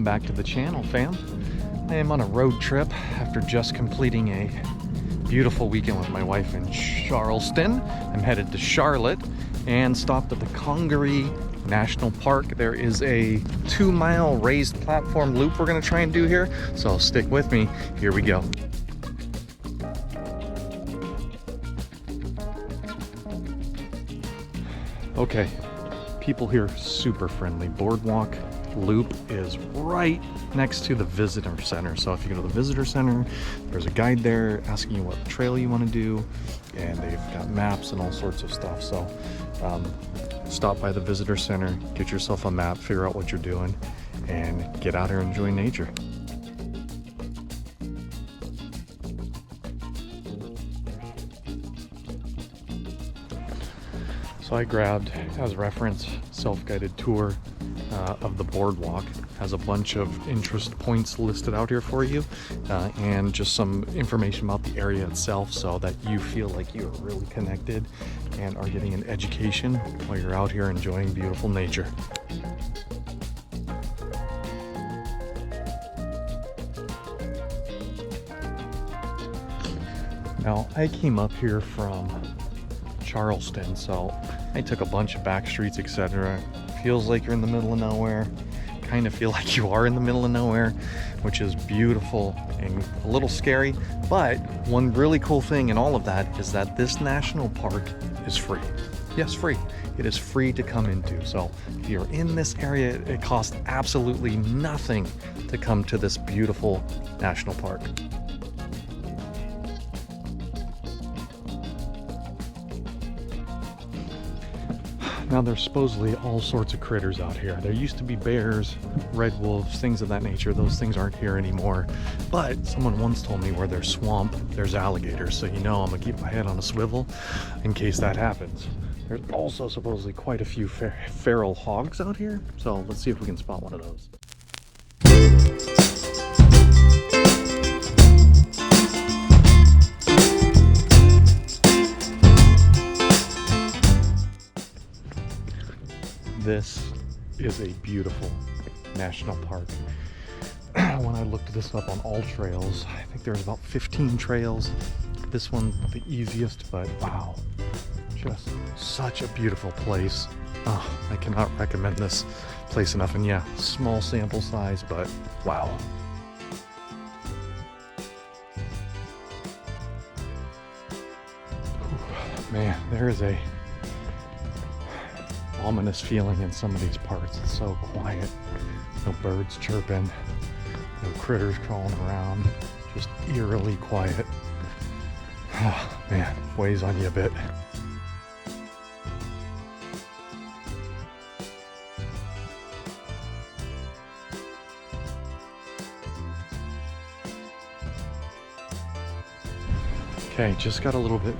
Welcome back to the channel, fam. I am on a road trip after just completing a beautiful weekend with my wife in Charleston. I'm headed to Charlotte and stopped at the Congaree National Park. There is a 2-mile raised platform loop we're going to try and do here, so stick with me. Here we go. Okay, people here super friendly. Boardwalk loop is right next to the visitor center, so if you go to the visitor center, there's a guide there asking you what trail you want to do, and they've got maps and all sorts of stuff. So stop by the visitor center, get yourself a map, figure out what you're doing, and get out here and enjoy nature. So I grabbed, as reference, self-guided tour of the boardwalk. Has a bunch of interest points listed out here for you, and just some information about the area itself, so that you feel like you're really connected and are getting an education while you're out here enjoying beautiful nature. Now, I came up here from Charleston, so I took a bunch of back streets, etc. Feels like you're in the middle of nowhere. Kind of feel like you are in the middle of nowhere, which is beautiful and a little scary. But one really cool thing in all of that is that this national park is free. Yes, free. It is free to come into. So if you're in this area, it costs absolutely nothing to come to this beautiful national park. Now, there's supposedly all sorts of critters out here. There used to be bears, red wolves, things of that nature. Those things aren't here anymore. But someone once told me where there's swamp, there's alligators. So you know I'm gonna keep my head on a swivel in case that happens. There's also supposedly quite a few feral hogs out here. So let's see if we can spot one of those. This is a beautiful national park. When I looked this up on all trails, I think there's about 15 trails. This one the easiest, but wow, just such a beautiful place. Oh, I cannot recommend this place enough. And yeah, small sample size, but wow. Whew, man, there is a ominous feeling in some of these parts. It's so quiet. No birds chirping, no critters crawling around, just eerily quiet. Oh man, weighs on you a bit. Okay, just got a little bit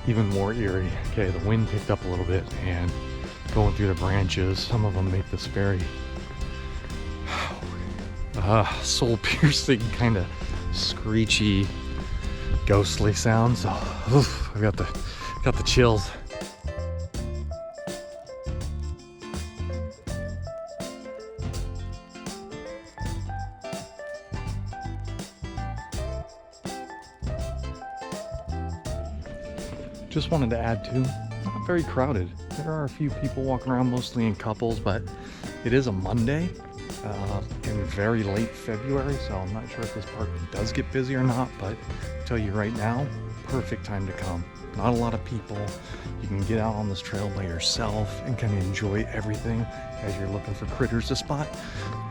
even more eerie. Okay, the wind picked up a little bit and going through the branches, some of them make this very soul-piercing, kind of screechy, ghostly sound. So I've got the chills. Just wanted to add too, not very crowded. There are a few people walking around, mostly in couples, but it is a Monday in very late February, so I'm not sure if this park does get busy or not, but I'll tell you right now, perfect time to come. Not a lot of people. You can get out on this trail by yourself and kind of enjoy everything as you're looking for critters to spot.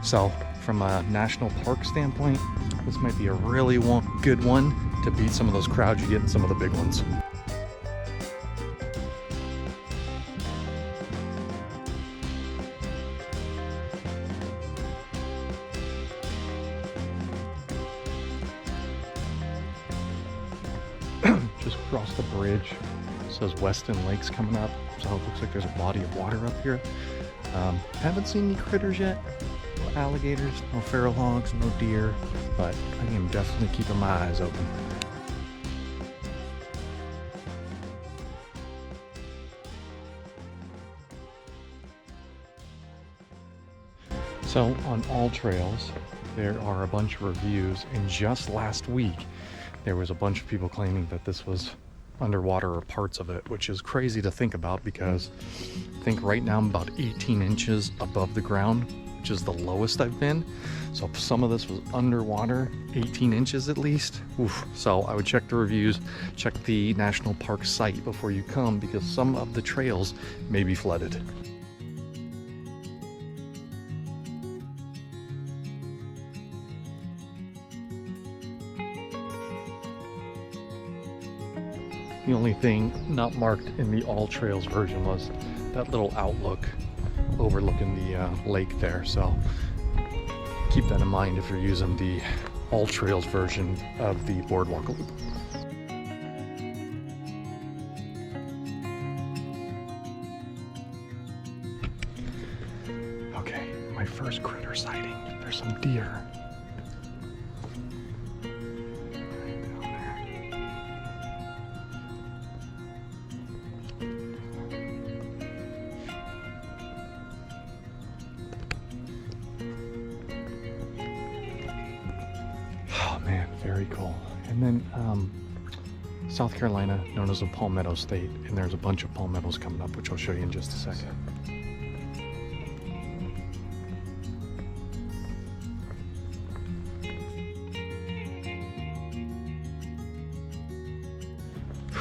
So from a national park standpoint, this might be a really good one to beat some of those crowds you get in some of the big ones. Just crossed the bridge. It says Weston Lake's coming up, so it looks like there's a body of water up here. Haven't seen any critters yet. No alligators, no feral hogs, no deer, but I am definitely keeping my eyes open. So on All Trails, there are a bunch of reviews, and just last week there was a bunch of people claiming that this was underwater or parts of it, which is crazy to think about because I think right now I'm about 18 inches above the ground, which is the lowest I've been. So if some of this was underwater, 18 inches at least. Oof. So I would check the reviews, check the national park site before you come, because some of the trails may be flooded. The only thing not marked in the All Trails version was that little outlook overlooking the lake there. So keep that in mind if you're using the All Trails version of the boardwalk loop. Okay, my first critter sighting. There's some deer. Man, very cool. And then South Carolina, known as the Palmetto State, and there's a bunch of palmettos coming up, which I'll show you in just a second.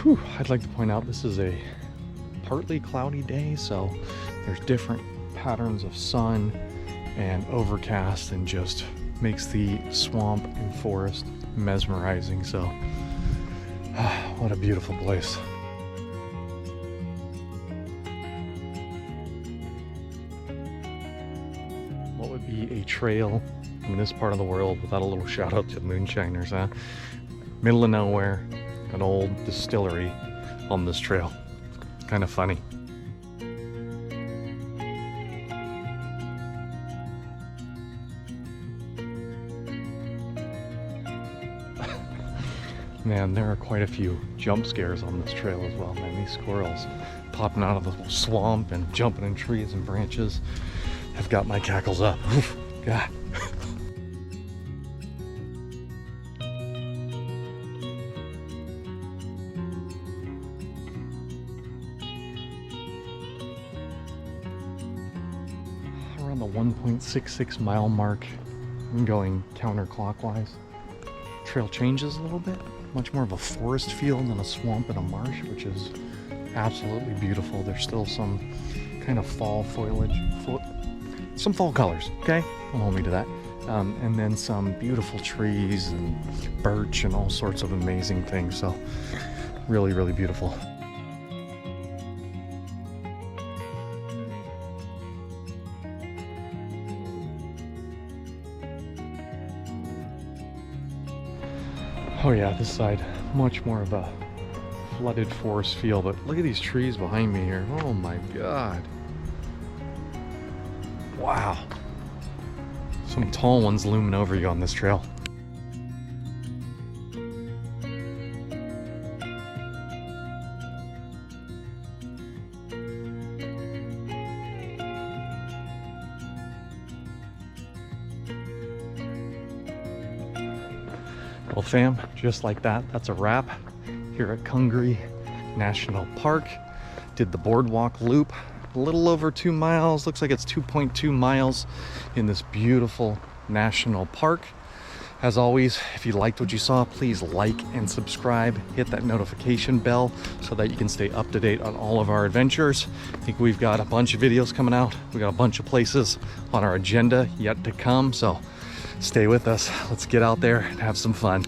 Whew, I'd like to point out this is a partly cloudy day, so there's different patterns of sun and overcast, and just makes the swamp and forest mesmerizing. So what a beautiful place. What would be a trail in this part of the world without a little shout out to moonshiners, huh? Middle of nowhere, an old distillery on this trail. Kind of funny. Man, there are quite a few jump scares on this trail as well, man. These squirrels popping out of the swamp and jumping in trees and branches have got my cackles up. Oof, God. Around the 1.66 mile mark, I'm going counterclockwise. Trail changes a little bit. Much more of a forest feel than a swamp and a marsh, which is absolutely beautiful. There's still some kind of fall foliage, some fall colors, okay? Don't hold me to that. And then some beautiful trees and birch and all sorts of amazing things. So really, really beautiful. Oh yeah, this side, much more of a flooded forest feel, but look at these trees behind me here. Oh my God. Wow. Some tall ones looming over you on this trail. Well, fam, just like that, that's a wrap here at Congaree National Park. Did the boardwalk loop, a little over 2 miles. Looks like it's 2.2 miles in this beautiful national park. As always, if you liked what you saw, please like and subscribe. Hit that notification bell so that you can stay up to date on all of our adventures. I think we've got a bunch of videos coming out. We got a bunch of places on our agenda yet to come, so stay with us. Let's get out there and have some fun.